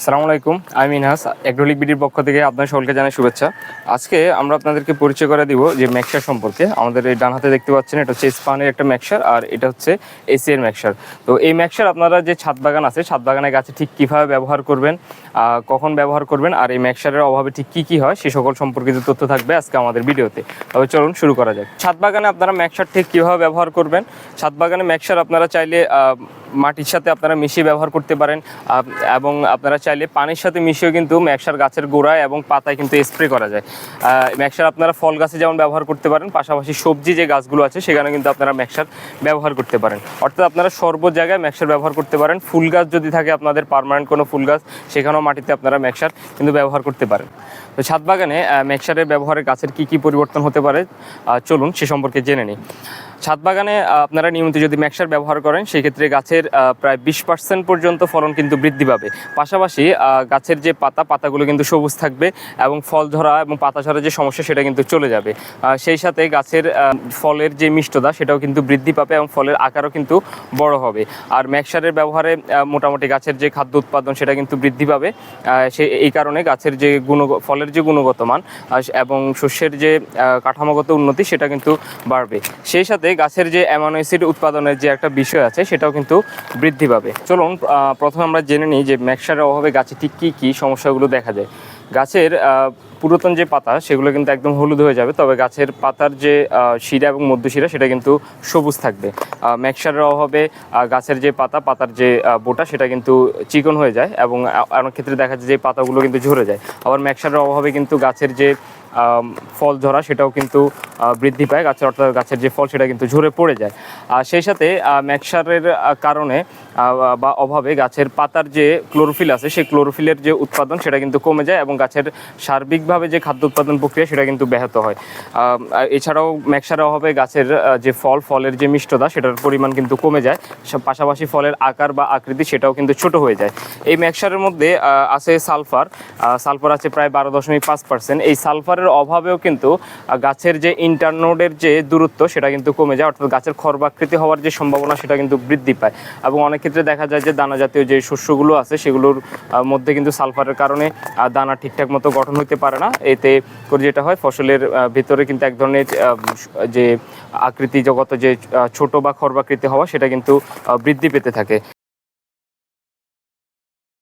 আসসালামু আলাইকুম, আমি মিনহাস অ্যাগ্রোলিক বিডির পক্ষ থেকে আপনার সকলকে জানাই শুভেচ্ছা। আজকে আমরা আপনাদেরকে পরিচয় করে দিব যে ম্যাক্সার সম্পর্কে। আমাদের এই ডান হাতে দেখতে পাচ্ছেন, এটা হচ্ছে স্পানের একটা ম্যাক্সার, আর এটা হচ্ছে এসিএর ম্যাক্সার। তো এই ম্যাক্সার আপনারা যে ছাদ বাগান আছে, ছাদ বাগানের গাছে ঠিক কীভাবে ব্যবহার করবেন, কখন ব্যবহার করবেন, আর এই ম্যাক্সারের অভাবে ঠিক কী কী হয় সে সকল সম্পর্কিত তথ্য থাকবে আজকে আমাদের ভিডিওতে। তবে চলুন শুরু করা যাক। ছাদ বাগানে আপনারা ম্যাক্সার ঠিক কীভাবে ব্যবহার করবেন। ছাদ বাগানে ম্যাক্সার আপনারা চাইলে মাটির সাথে আপনারা মিশিয়ে ব্যবহার করতে পারেন, এবং আপনারা চাইলে পানির সাথে মিশিয়েও কিন্তু ম্যাক্সার গাছের গোড়ায় এবং পাতায় কিন্তু স্প্রে করা যায়। ম্যাক্সার আপনারা ফল গাছে যেমন ব্যবহার করতে পারেন, পাশাপাশি সবজি যে গাছগুলো আছে সেখানে কিন্তু আপনারা ম্যাক্সার ব্যবহার করতে পারেন। অর্থাৎ আপনারা সর্ব জায়গায় ম্যাক্সার ব্যবহার করতে পারেন। ফুল গাছ যদি থাকে আপনাদের পার্মানেন্ট কোনো ফুল গাছ, সেখানেও মাটিতে আপনারা ম্যাক্সার কিন্তু ব্যবহার করতে পারেন। তো ছাদ বাগানে ম্যাক্সারের ব্যবহারে গাছের কী কী পরিবর্তন হতে পারে চলুন সে সম্পর্কে জেনে নিই। ছাদ বাগানে আপনারা নিয়মিত যদি ম্যাক্সার ব্যবহার করেন, সেক্ষেত্রে গাছের প্রায় 20% পর্যন্ত ফলন কিন্তু বৃদ্ধি পাবে। পাশাপাশি গাছের যে পাতাগুলো কিন্তু সবুজ থাকবে, এবং ফল ধরা এবং পাতা ঝরার যে সমস্যা সেটা কিন্তু চলে যাবে। সেই সাথে গাছের ফলের যে মিষ্টতা সেটাও কিন্তু বৃদ্ধি পাবে, এবং ফলের আকারও কিন্তু বড় হবে। আর ম্যাক্সারের ব্যবহারে মোটামুটি গাছের যে খাদ্য উৎপাদন সেটা কিন্তু বৃদ্ধি পাবে। এই কারণে গাছের যে ফলের যে গুণগত মান এবং শস্যের যে কাঠামোগত উন্নতি সেটা কিন্তু বাড়বে। সেই সাথে গাছের যে অ্যামাইনো অ্যাসিড উৎপাদনের যে একটা বিষয় আছে সেটাও কিন্তু বৃদ্ধি পাবে। চলুন প্রথমে আমরা জেনে নিই যে ম্যাক্সারের অভাবে গাছে ঠিক কী কী সমস্যাগুলো দেখা যায়। গাছের পুরাতন যে পাতা সেগুলো কিন্তু একদম হলুদ হয়ে যাবে, তবে গাছের পাতার যে শিরা এবং মধ্যশিরা সেটা কিন্তু সবুজ থাকবে। ম্যাক্সারের অভাবে গাছের যে পাতার যে বোটা সেটা কিন্তু চিকন হয়ে যায়, এবং অনেক ক্ষেত্রে দেখা যায় যে পাতাগুলো কিন্তু ঝরে যায়। আবার ম্যাক্সারের অভাবে কিন্তু গাছের যে ফল ধরা সেটাও কিন্তু বৃদ্ধি পায়, অর্থাৎ গাছের যে ফল সেটা কিন্তু ঝরে পড়ে যায়। আর সেই সাথে ম্যাক্সারের কারণে বা অভাবে গাছের পাতার যে ক্লোরোফিল আছে সেই ক্লোরোফিলের যে উৎপাদন সেটা কিন্তু কমে যায়, এবং গাছের সার্বিকভাবে যে খাদ্য উৎপাদন প্রক্রিয়া সেটা কিন্তু ব্যাহত হয়। এছাড়াও ম্যাক্সারের অভাবে গাছের যে ফলের যে মিষ্টতা সেটার পরিমাণ কিন্তু কমে যায়, পাশাপাশি ফলের আকার বা আকৃতি সেটাও কিন্তু ছোট হয়ে যায়। এই ম্যাক্সারের মধ্যে আছে সালফার আছে প্রায় 12.5%। এই সালফারের অভাবেও কিন্তু গাছের যে ইন্টারনোডের যে দূরত্ব সেটা কিন্তু কমে যায়, অর্থাৎ গাছের খর্বাকৃতি হওয়ার যে সম্ভাবনা সেটা কিন্তু বৃদ্ধি পায়। এবং অনেক ক্ষেত্রে দেখা যায় যে দানা জাতীয় যে শস্যগুলো আছে সেগুলোর মধ্যে কিন্তু সালফারের কারণে দানা ঠিকঠাক মতো গঠন হতে পারে না। এতে করে যেটা হয়, ফসলের ভিতরে কিন্তু এক ধরনের যে আকৃতি জগত যে ছোট বা খর্বাকৃতি হওয়া সেটা কিন্তু বৃদ্ধি পেতে থাকে।